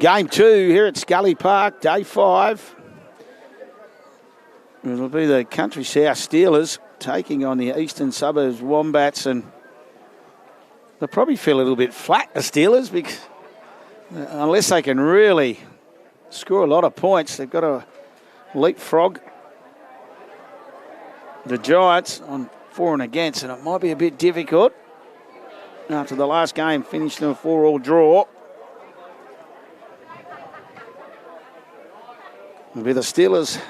Game 2 here at Scully Park, day 5. It'll be the Country South Steelers taking on the Eastern Suburbs Wombats, and they'll probably feel a little bit flat, the Steelers, because unless they can really score a lot of points, they've got to leapfrog the Giants on for and against, and it might be a bit difficult after the last game finished in a 4-all draw. It'll be the Steelers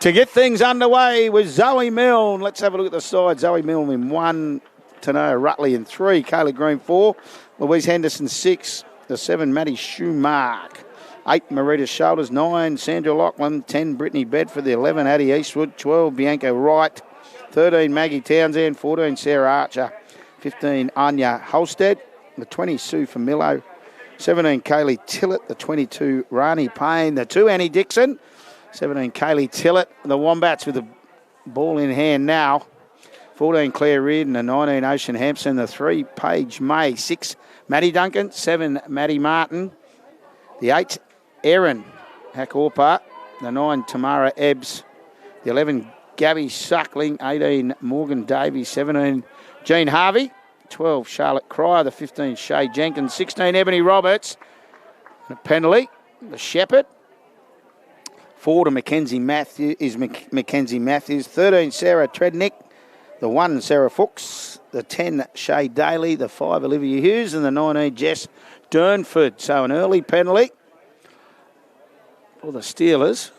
to get things underway with Zoe Milne. Let's have a look at the side. Zoe Milne in 1, Tanoa Rutley in 3, Kayla Green 4, Louise Henderson 6, the 7, Maddie Schumark, 8, Marita Shoulders, 9, Sandra Lachlan, 10, Brittany Bedford, the 11, Addie Eastwood, 12, Bianca Wright, 13, Maggie Townsend, 14, Sarah Archer, 15, Anya Holstead, the 20, Sue Famillo, 17, Kaylee Tillett, the 22, Rani Payne, the 2, Annie Dixon, 17, Kaylee Tillett, the Wombats with the ball in hand now, 14, Claire Reardon, the 19, Ocean Hampson, the 3, Paige May, 6, Maddie Duncan, 7, Maddie Martin, the 8, Erin Hakorpa, the 9, Tamara Ebbs, the 11, Gabby Suckling, 18, Morgan Davies, 17, Jean Harvey, 12, Charlotte Cryer, the 15, Shay Jenkins, 16, Ebony Roberts, the penalty, the Shepherd, 4 to Mackenzie Matthews, 13, Sarah Trednick, the 1, Sarah Fuchs, the 10, Shay Daly, the 5, Olivia Hughes, and the 19, Jess Durnford. So an early penalty for the Steelers.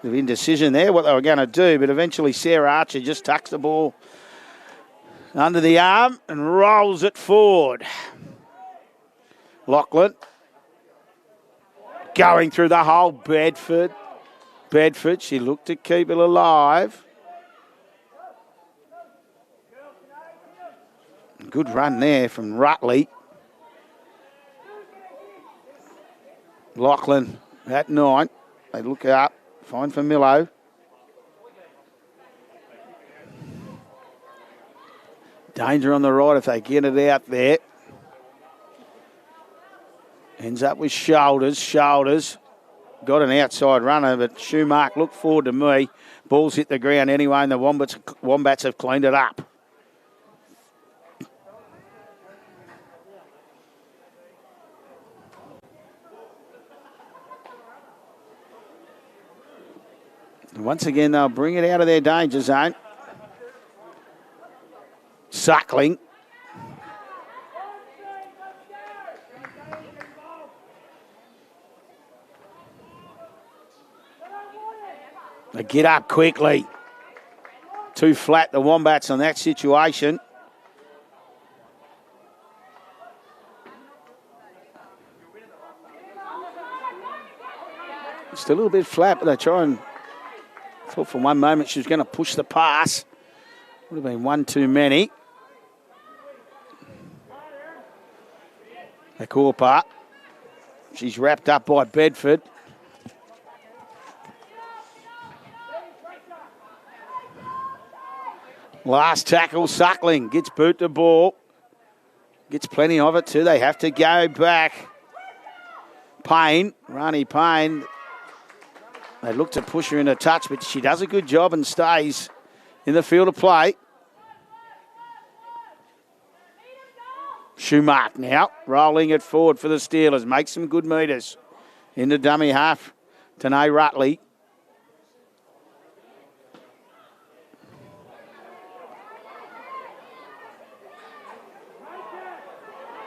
The indecision there, what they were going to do, but eventually Sarah Archer just tucks the ball under the arm and rolls it forward. Lachlan going through the hole. Bedford, she looked to keep it alive. Good run there from Rutley. Lachlan at 9. They look up, find for Millo. Danger on the right if they get it out there. Ends up with Shoulders. Got an outside runner, but Schumark looked forward to me. Ball's hit the ground anyway, and the Wombats have cleaned it up. And once again, they'll bring it out of their danger zone. Suckling. They get up quickly. Too flat, the Wombats, on that situation. Just a little bit flat, but they try and... thought for one moment she was going to push the pass. Would have been one too many. Hakorpa. She's wrapped up by Bedford. Last tackle, Suckling gets boot the ball. Gets plenty of it too. They have to go back. Payne, Rani Payne. They look to push her into touch, but she does a good job and stays in the field of play. Schumark now, rolling it forward for the Steelers. Makes some good metres. Into dummy half, Tanae Rutley.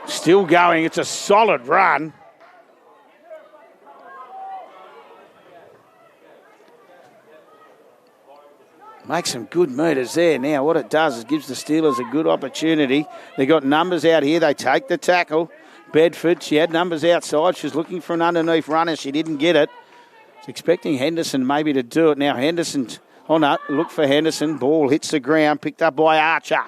Still going. It's a solid run. Makes some good metres there. Now what it does is gives the Steelers a good opportunity. They got numbers out here. They take the tackle. Bedford, she had numbers outside. She was looking for an underneath runner. She didn't get it. She's expecting Henderson maybe to do it. Now Henderson, oh no, look for Henderson. Ball hits the ground, picked up by Archer.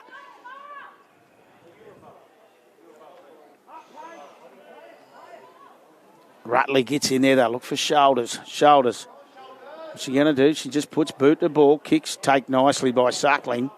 Rutley gets in there. They look for Shoulders. What's she going to do? She just puts boot the ball. Kicks take nicely by Suckling.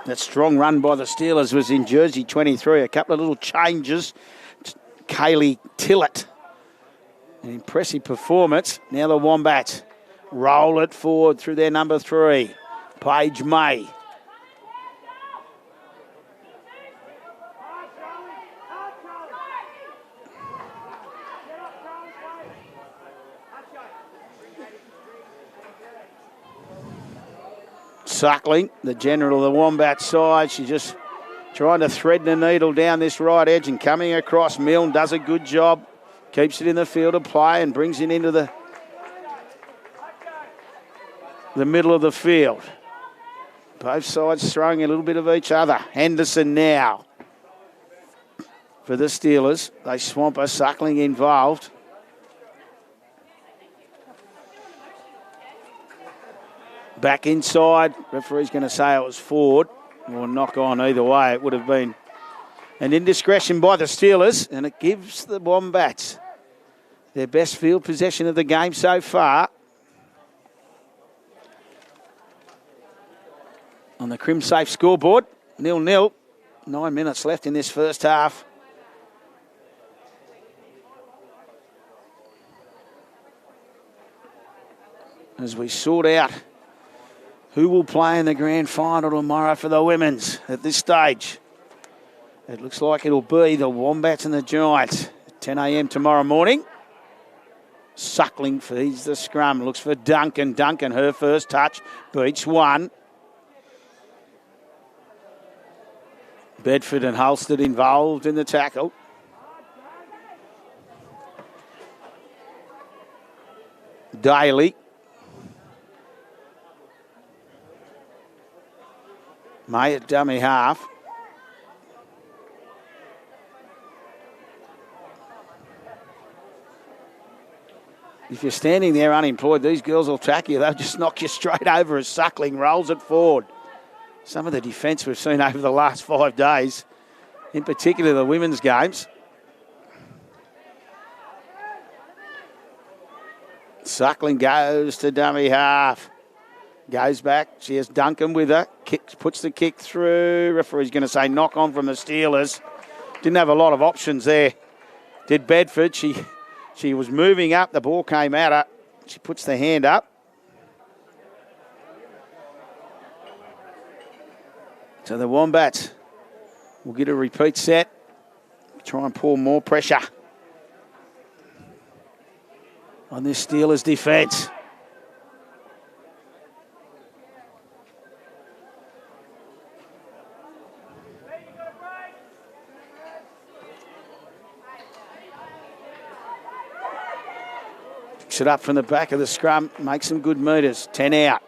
That strong run by the Steelers was in jersey 23. A couple of little changes. Kaylee Tillett. An impressive performance. Now the Wombats roll it forward through their number 3. Paige May. Suckling, the general of the Wombat side. She's just trying to thread the needle down this right edge and coming across. Milne does a good job. Keeps it in the field of play and brings it into the middle of the field. Both sides throwing a little bit of each other. Henderson now for the Steelers. They swamp her. Suckling involved. Back inside. Referee's going to say it was forward. Or knock on either way. It would have been an indiscretion by the Steelers. And it gives the Wombats their best field possession of the game so far. On the Crimsafe scoreboard, 0-0. 9 minutes left in this first half. As we sort out who will play in the grand final tomorrow for the women's at this stage. It looks like it'll be the Wombats and the Giants at 10 a.m. tomorrow morning. Suckling feeds the scrum. Looks for Duncan. Duncan, her first touch, beats one. Bedford and Halstead involved in the tackle. Daly. May at dummy half. If you're standing there unemployed, these girls will track you. They'll just knock you straight over as Suckling rolls it forward. Some of the defence we've seen over the last 5 days, in particular the women's games. Suckling goes to dummy half. Goes back. She has Duncan with her. Kicks, puts the kick through. Referee's going to say knock on from the Steelers. Didn't have a lot of options there. Did Bedford. She was moving up. The ball came at her. She puts the hand up. So the Wombats will get a repeat set. Try and pour more pressure on this Steelers defence. Picks it up from the back of the scrum. Makes some good meters. 10 out.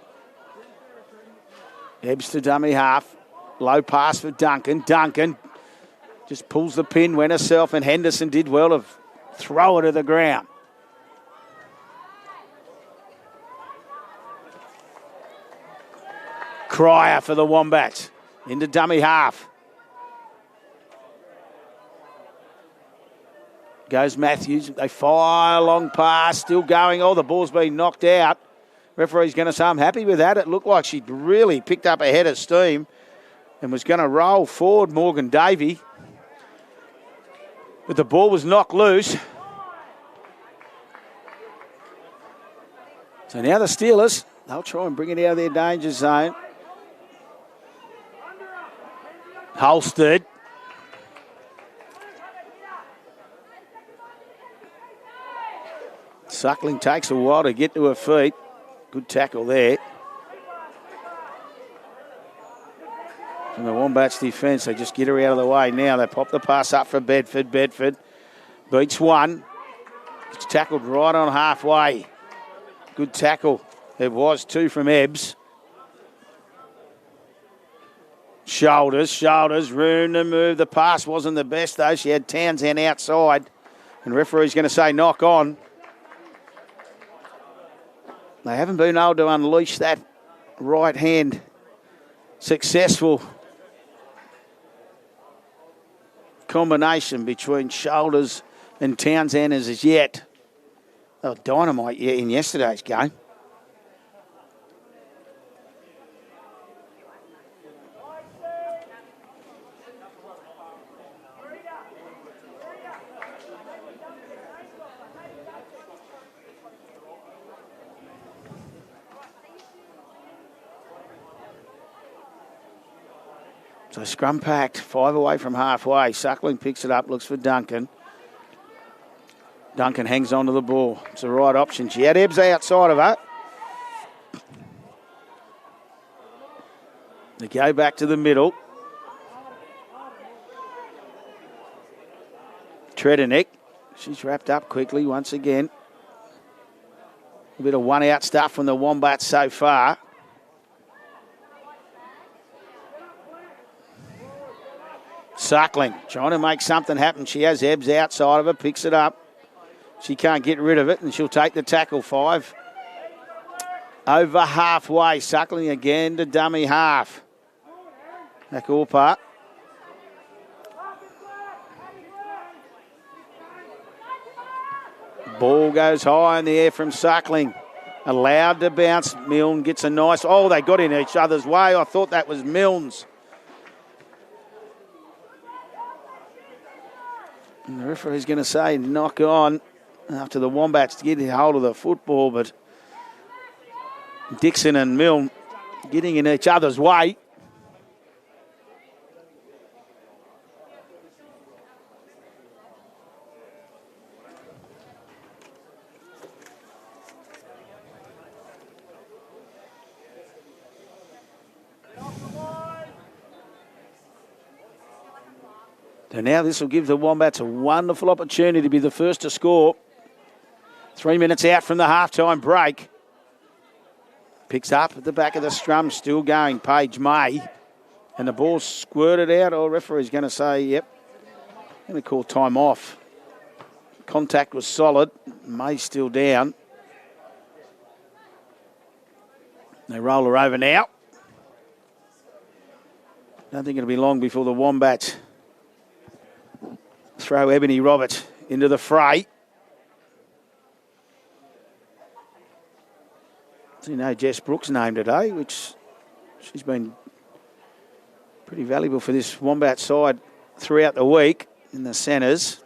Ebbs to dummy half. Low pass for Duncan. Duncan just pulls the pin, went herself, and Henderson did well to throw it to the ground. Cryer for the Wombats. Into dummy half. Goes Matthews. They fire a long pass. Still going. Oh, the ball's been knocked out. Referee's going to say, I'm happy with that. It looked like she'd really picked up a head of steam and was going to roll forward Morgan Davey. But the ball was knocked loose. So now the Steelers, they'll try and bring it out of their danger zone. Halstead. Suckling takes a while to get to her feet. Good tackle there. From the Wombats defence, they just get her out of the way now. They pop the pass up for Bedford. Bedford beats one. It's tackled right on halfway. Good tackle. There was two from Ebbs. Shoulders, room to move. The pass wasn't the best though. She had Townsend outside. And referee's going to say knock on. They haven't been able to unleash that right hand successful combination between Shoulders and Townsend as yet. They were dynamite in yesterday's game. So scrum packed, 5 away from halfway. Suckling picks it up, looks for Duncan. Duncan hangs on to the ball. It's the right option. She had Ebbs outside of her. They go back to the middle. Tredenik. She's wrapped up quickly once again. A bit of one-out stuff from the Wombats so far. Suckling, trying to make something happen. She has Ebbs outside of her, picks it up. She can't get rid of it, and she'll take the tackle. 5 over halfway. Suckling again to dummy half. Back all part. Ball goes high in the air from Suckling. Allowed to bounce. Milne gets a nice... Oh, they got in each other's way. I thought that was Milne's. And the referee's going to say knock on after the Wombats to get a hold of the football, but Dixon and Milne getting in each other's way. So now this will give the Wombats a wonderful opportunity to be the first to score. 3 minutes out from the halftime break. Picks up at the back of the scrum, still going, Paige May. And the ball squirted out. Oh, referee's going to say, yep, going to call time off. Contact was solid. May still down. They roll her over now. Don't think it'll be long before the Wombats throw Ebony Roberts into the fray. So you know Jess Brooks' name today, which she's been pretty valuable for this Wombat side throughout the week in the centres.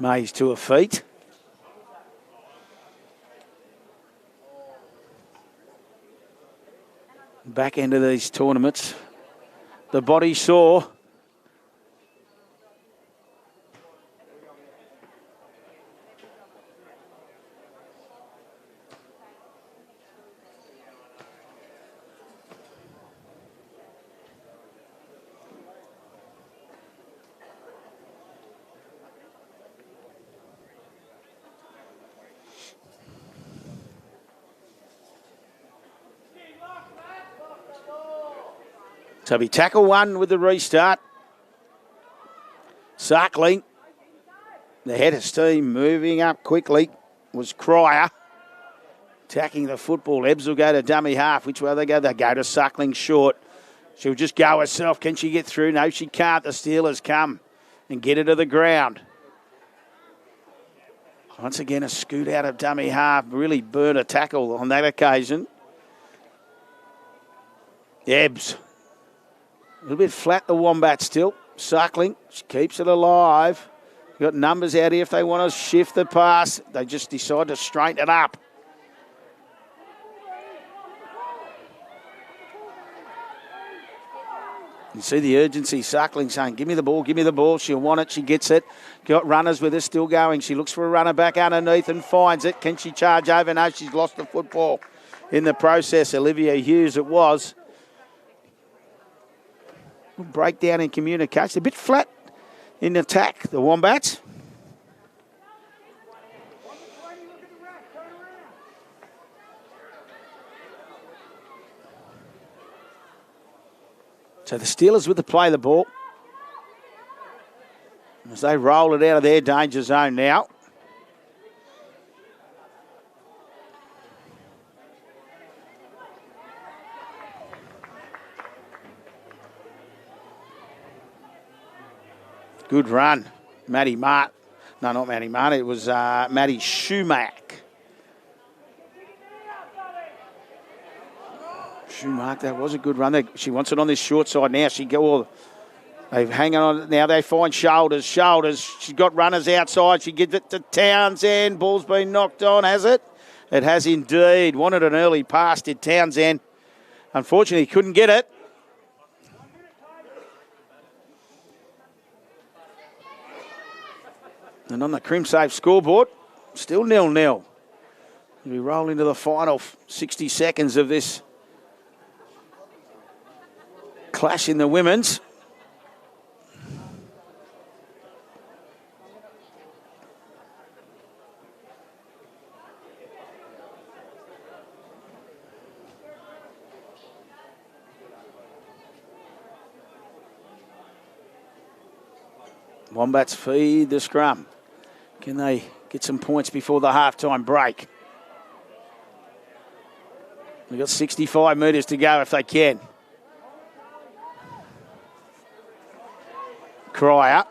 May's to her feet. Back end of these tournaments, the body sore. So we tackle one with the restart. Suckling, the head of steam, moving up quickly, was Cryer. Attacking the football. Ebbs will go to dummy half. Which way they go? They go to Suckling short. She'll just go herself. Can she get through? No, she can't. The Steelers come and get her to the ground. Once again, a scoot out of dummy half. Really burn a tackle on that occasion. Ebbs. A little bit flat, the Wombat still. Suckling, she keeps it alive. Got numbers out here if they want to shift the pass. They just decide to straighten it up. You see the urgency, Suckling saying, give me the ball, give me the ball. She'll want it, she gets it. Got runners with her still going. She looks for a runner back underneath and finds it. Can she charge over? No, she's lost the football in the process. Olivia Hughes it was. Breakdown in communication. A bit flat in attack, the Wombats. So the Steelers with the play of the ball. As they roll it out of their danger zone now. Good run. Maddie Mart. No, not Maddie Mart. It was Maddie Schumack. Schumack, that was a good run there. She wants it on this short side now. She go all They're hanging on. Now they find Shoulders. Shoulders. She's got runners outside. She gives it to Townsend. Ball's been knocked on, has it? It has indeed. Wanted an early pass, did Townsend. Unfortunately, couldn't get it. And on the Crimsafe scoreboard, still 0-0. We roll into the final 60 seconds of this clash in the women's. Wombats feed the scrum. Can they get some points before the halftime break? They've got 65 metres to go if they can. Cryer.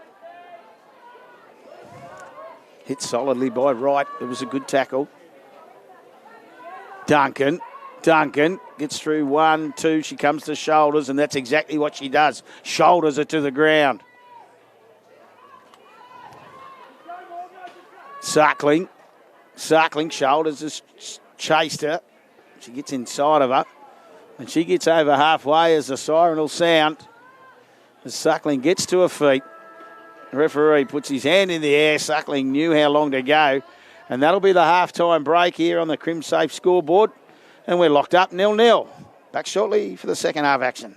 Hit solidly by Wright. It was a good tackle. Duncan gets through 1, 2. She comes to Shoulders, and that's exactly what she does. Shoulders her to the ground. Circling. Shoulders has chased her. She gets inside of her. And she gets over halfway as the siren will sound. As Suckling gets to her feet. The referee puts his hand in the air. Suckling knew how long to go. And that'll be the halftime break here on the Crimsafe scoreboard. And we're locked up 0-0. Back shortly for the second half action.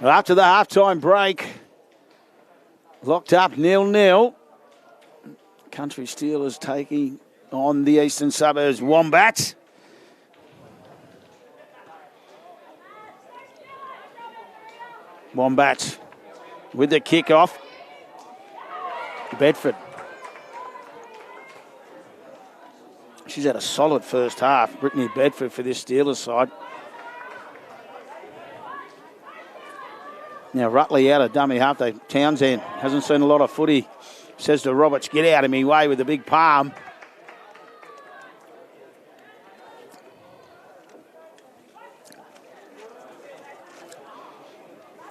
After the halftime break, locked up 0-0. Country Steelers taking on the Eastern Suburbs Wombats. Wombats with the kickoff. Bedford. She's had a solid first half. Brittany Bedford for this Steelers side. Now Rutley out of dummy half. Townsend hasn't seen a lot of footy. Says to Roberts, get out of me way with the big palm.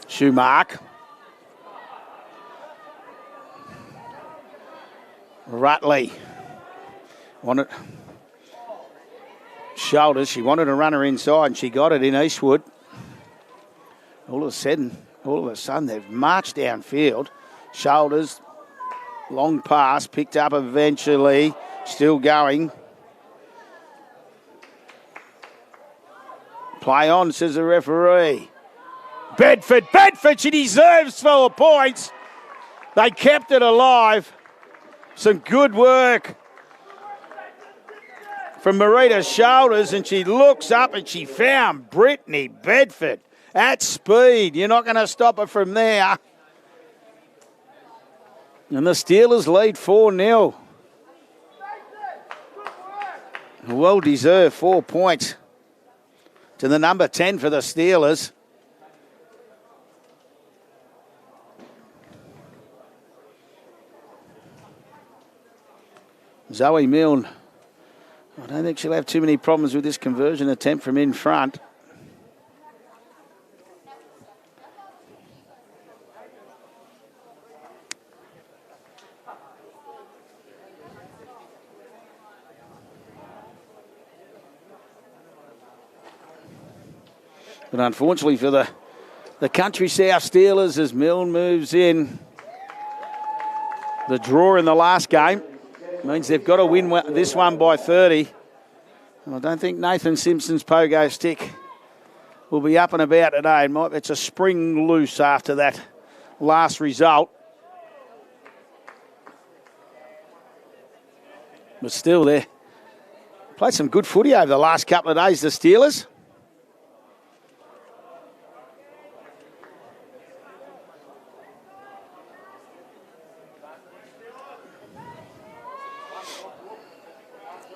Schumark. Rutley. Wanted shoulders. She wanted to run her inside and she got it in Eastwood. All of a sudden, they've marched downfield. Shoulders, long pass, picked up eventually. Still going. Play on, says the referee. Bedford, she deserves 4 points. They kept it alive. Some good work from Marita's shoulders, and she looks up and she found Brittany Bedford at speed. You're not going to stop her from there. And the Steelers lead 4-0. Well-deserved 4 points to the number 10 for the Steelers. Zoe Milne, I don't think she'll have too many problems with this conversion attempt from in front. But unfortunately for the Country South Steelers, as Milne moves in, the draw in the last game means they've got to win this one by 30. And I don't think Nathan Simpson's pogo stick will be up and about today. It's a spring loose after that last result. But still, they played some good footy over the last couple of days, the Steelers.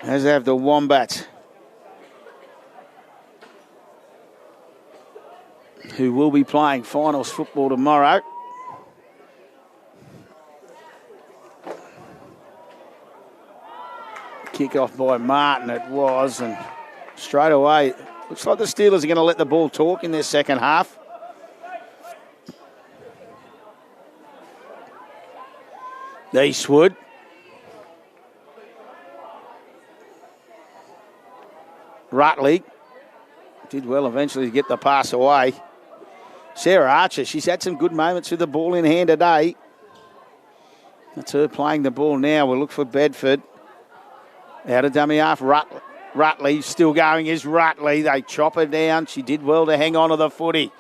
As have the Wombats, who will be playing finals football tomorrow. Kick off by Martin it was, and straight away, looks like the Steelers are going to let the ball talk in their second half. Eastwood. Rutley did well eventually to get the pass away. Sarah Archer, she's had some good moments with the ball in hand today. That's her playing the ball now. We'll look for Bedford. Out of dummy half, Rutley still going is Rutley. They chop her down. She did well to hang on to the footy.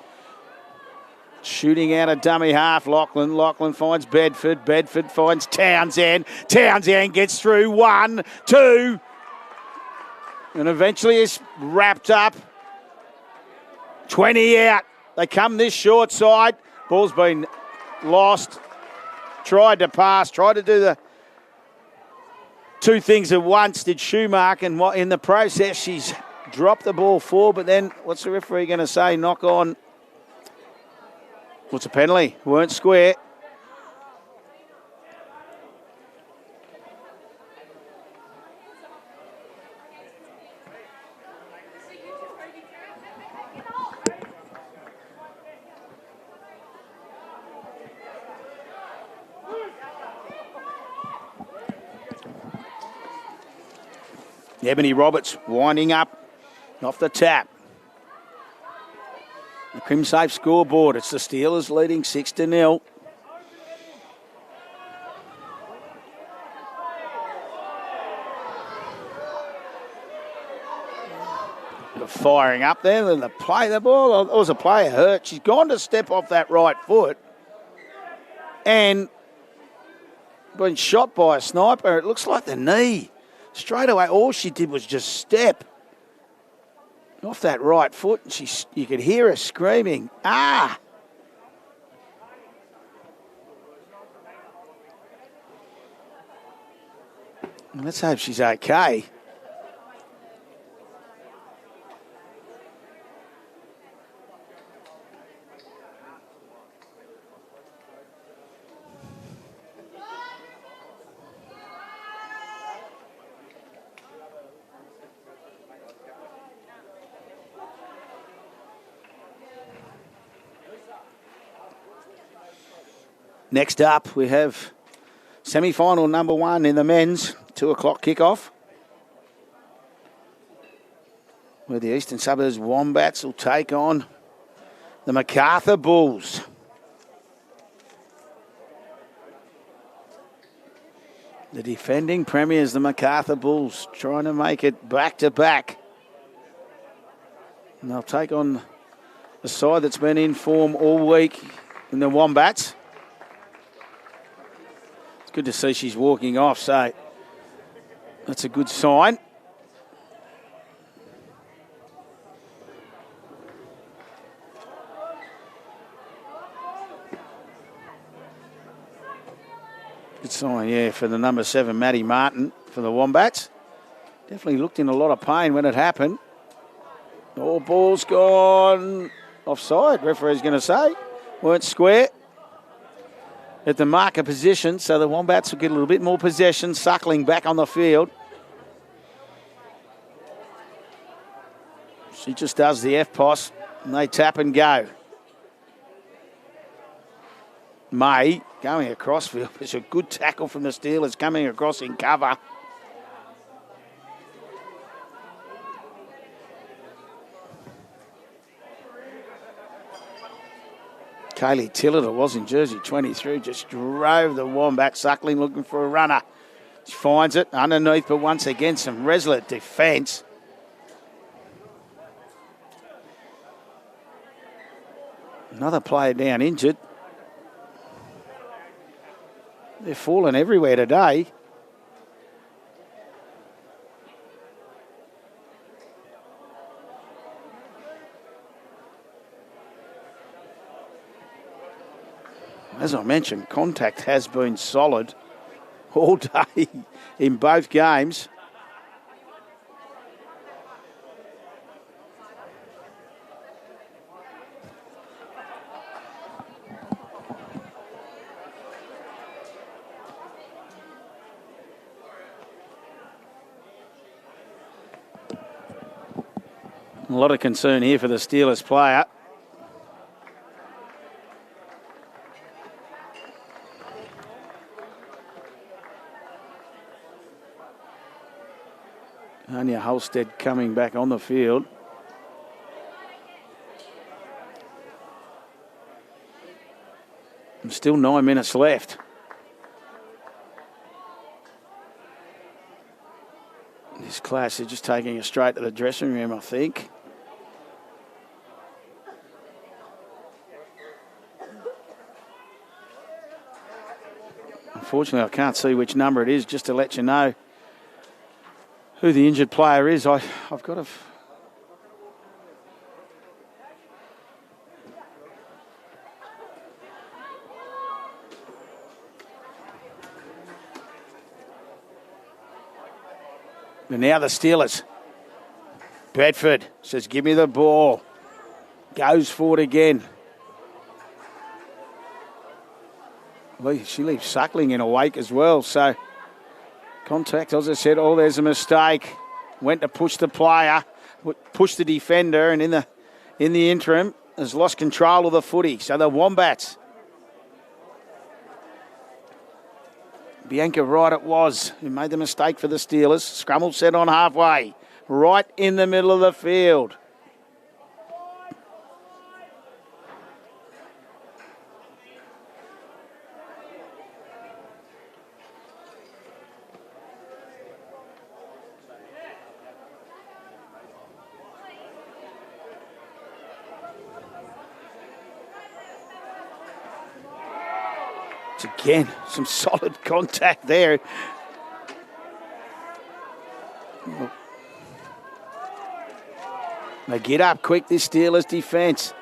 Shooting out of dummy half, Lachlan. Lachlan finds Bedford. Bedford finds Townsend. Townsend gets through 1, 2. And eventually it's wrapped up. 20 out. They come this short side. Ball's been lost. Tried to pass. Tried to do the two things at once. Did Schumark, and in the process she's dropped the ball forward. But then what's the referee going to say? Knock on. What's a penalty? Weren't square. Ebony Roberts winding up off the tap. The Crimsafe scoreboard. It's the Steelers leading 6-0. Firing up there, and the ball, it was a player hurt. She's gone to step off that right foot and been shot by a sniper. It looks like the knee. Straight away, all she did was just step off that right foot, and you could hear her screaming, "Ah!" Let's hope she's okay. Next up, we have semi-final number 1 in the men's 2 o'clock kickoff, where the Eastern Suburbs Wombats will take on the MacArthur Bulls. The defending premiers, the MacArthur Bulls, trying to make it back-to-back. And they'll take on the side that's been in form all week in the Wombats. It's good to see she's walking off, so that's a good sign. Good sign, yeah, for the number 7, Maddie Martin, for the Wombats. Definitely looked in a lot of pain when it happened. Oh, ball's gone offside, referee's going to say. Weren't square at the marker position, so the Wombats will get a little bit more possession, Suckling back on the field. She just does the F-POS, and they tap and go. May going across field. It's a good tackle from the Steelers coming across in cover. Kaylee Tillett, it was in jersey 23, just drove the Wombat. Suckling looking for a runner. She finds it underneath, but once again, some resolute defence. Another player down injured. They're falling everywhere today. As I mentioned, contact has been solid all day in both games. A lot of concern here for the Steelers player. Anya Holstead coming back on the field. And still 9 minutes left. This class is just taking us straight to the dressing room, I think. Unfortunately, I can't see which number it is, just to let you know who the injured player is. I've got to... And now the Steelers. Bedford says, give me the ball. Goes for it again. Well, she leaves Suckling in a wake as well. So contact, as I said, there's a mistake. Went to push the player, push the defender, and in the interim has lost control of the footy. So the Wombats. Bianca Wright it was who made the mistake for the Steelers. Scrummel set on halfway, right in the middle of the field. Again, some solid contact there. They get up quick, this Steelers defence.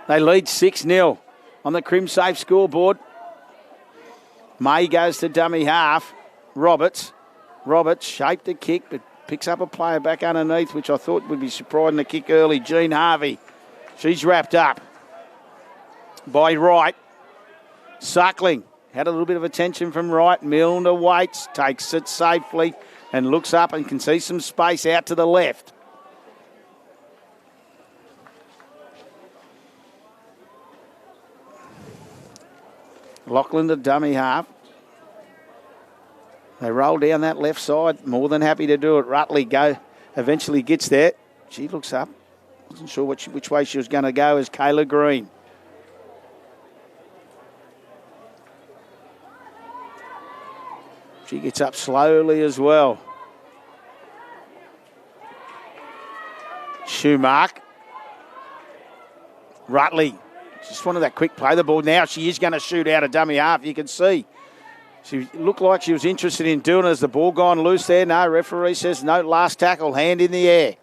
They lead 6-0 on the Crimsafe scoreboard. May goes to dummy half. Roberts shaped the kick, but picks up a player back underneath, which I thought would be surprising the kick early. Jean Harvey. She's wrapped up by Wright. Suckling. Had a little bit of attention from Wright. Milner waits, takes it safely, and looks up and can see some space out to the left. Lachlan to dummy half. They roll down that left side. More than happy to do it. Rutley eventually gets there. She looks up. Wasn't sure which way she was going to go as Kayla Green. She gets up slowly as well. Schumark. Rutley. Just wanted that quick play the ball. Now she is going to shoot out a dummy half. You can see. She looked like she was interested in doing it. As the ball gone loose there? No, referee says no. Last tackle, hand in the air.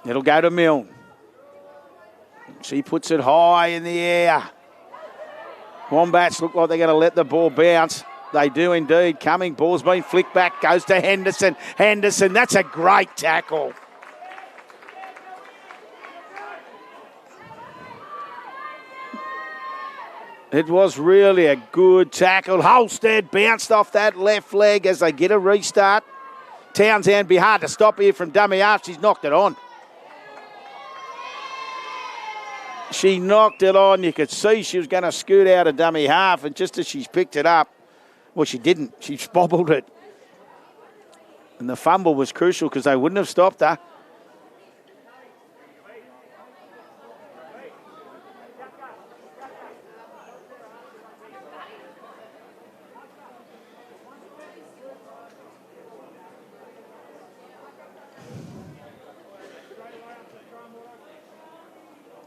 It'll go to Milne. She puts it high in the air. Wombats look like they're going to let the ball bounce. They do indeed. Coming, ball's been flicked back, goes to Henderson. Henderson, that's a great tackle. It was really a good tackle. Holstead bounced off that left leg as they get a restart. Townsend be hard to stop here from dummy half. She's knocked it on. She knocked it on. You could see she was going to scoot out a dummy half, and just as she's picked it up, well, she didn't. She bobbled it. And the fumble was crucial because they wouldn't have stopped her.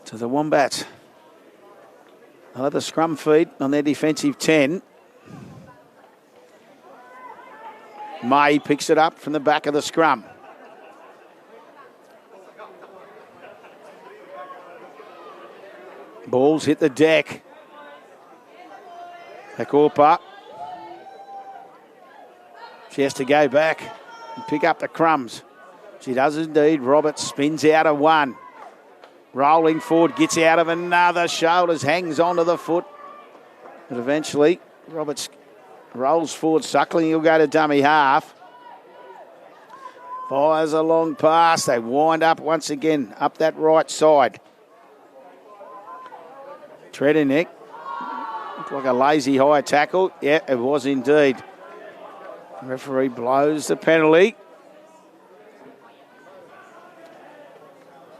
To the Wombats. Another scrum feed on their defensive 10. May picks it up from the back of the scrum. Balls hit the deck. Hakorpa. She has to go back and pick up the crumbs. She does indeed. Roberts spins out of one. Rolling forward, gets out of another. Shoulders, hangs onto the foot. But eventually, Roberts rolls forward. Suckling, he'll go to dummy half. Fires a long pass. They wind up once again up that right side. Tredenik. Looked like a lazy high tackle. Yeah, it was indeed. The referee blows the penalty.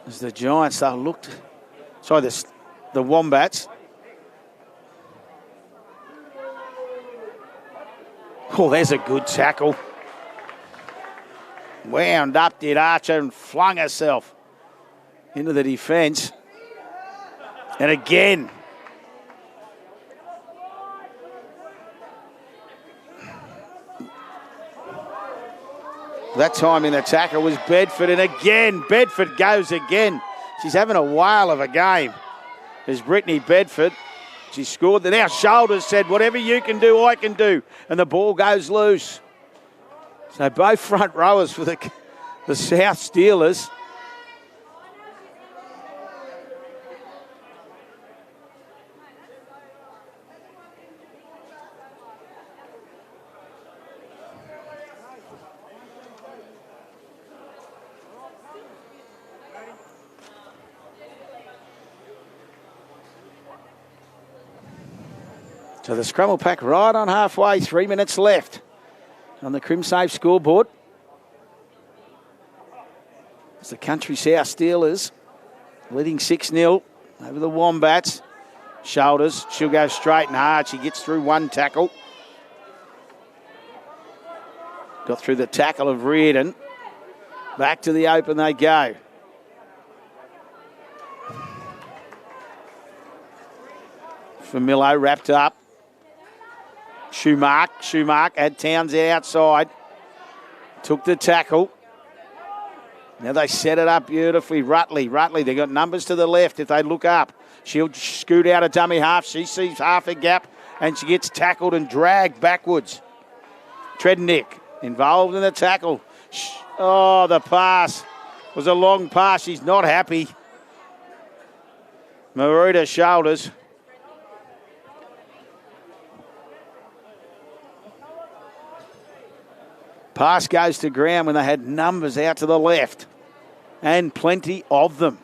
As the Giants, the Wombats. Oh, there's a good tackle. Wound up, did Archer, and flung herself into the defence. And again. That time in the tackle was Bedford, and again, Bedford goes again. She's having a whale of a game. There's Brittany Bedford. She scored. Now Shoulders said, whatever you can do, I can do. And the ball goes loose. So both front rowers for the South Steelers. So the scrum will pack right on halfway, 3 minutes left on the Crimsafe scoreboard. It's the Country South Steelers leading 6-0 over the Wombats. Shoulders, she'll go straight and hard. She gets through one tackle. Got through the tackle of Reardon. Back to the open they go. Famillo wrapped up. Schumark had Townsend outside. Took the tackle. Now they set it up beautifully. Rutley, they got numbers to the left if they look up. She'll scoot out a dummy half. She sees half a gap and she gets tackled and dragged backwards. Trednick involved in the tackle. Oh, the pass was a long pass. She's not happy. Maruta shoulders. Pass goes to ground when they had numbers out to the left. And plenty of them.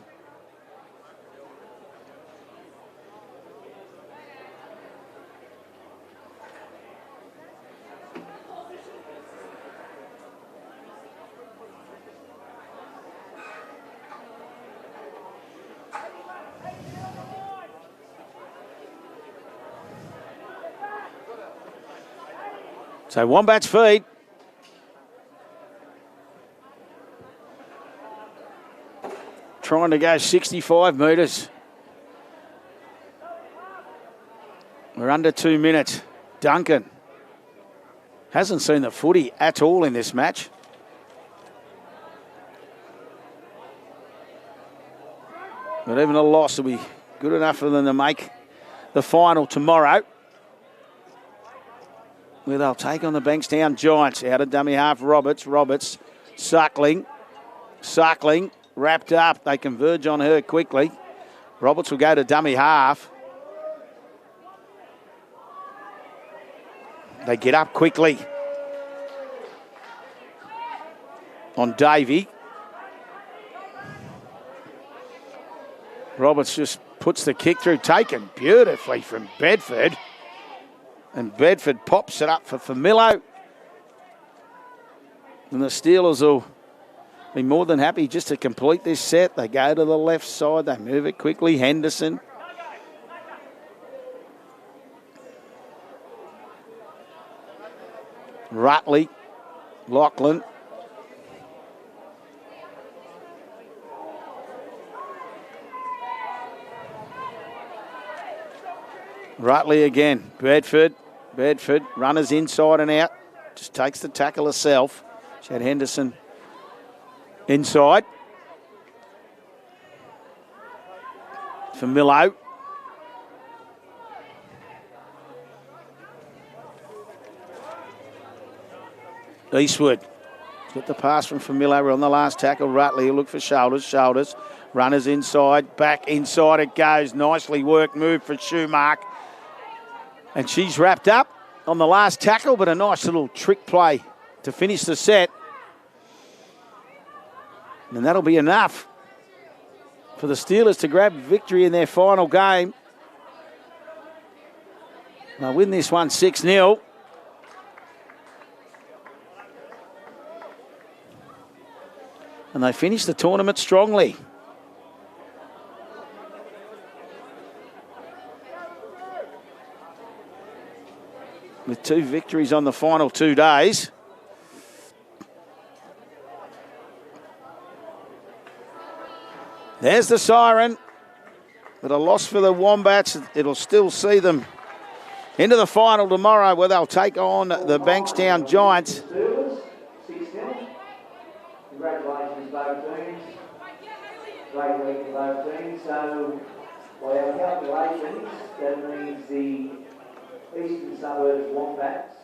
So Wombats feed. Trying to go 65 metres. We're under 2 minutes. Duncan hasn't seen the footy at all in this match. But even a loss will be good enough for them to make the final tomorrow, where they'll take on the Bankstown Giants. Out of dummy half, Roberts, Suckling, wrapped up. They converge on her quickly. Roberts will go to dummy half. They get up quickly on Davey. Roberts just puts the kick through, taken beautifully from Bedford. And Bedford pops it up for Famillo. And the Steelers will be more than happy just to complete this set. They go to the left side. They move it quickly. Henderson. Rutley. Lachlan. Rutley again. Bedford, runners inside and out. Just takes the tackle herself. She had Henderson inside. Famillo. Eastwood. Got the pass from Famillo on the last tackle. Rutley will look for shoulders. Runners inside. Back inside it goes. Nicely worked move for Schumark. And she's wrapped up on the last tackle, but a nice little trick play to finish the set. And that'll be enough for the Steelers to grab victory in their final game. They'll win this one 6-0. And they finish the tournament strongly. With 2 victories on the final 2 days. There's the siren. But a loss for the Wombats. It'll still see them into the final tomorrow, where they'll take on the Bankstown Giants. Congratulations, both teams. Great week for both teams. So, by our calculations, that means the Eastern Suburbs Wombats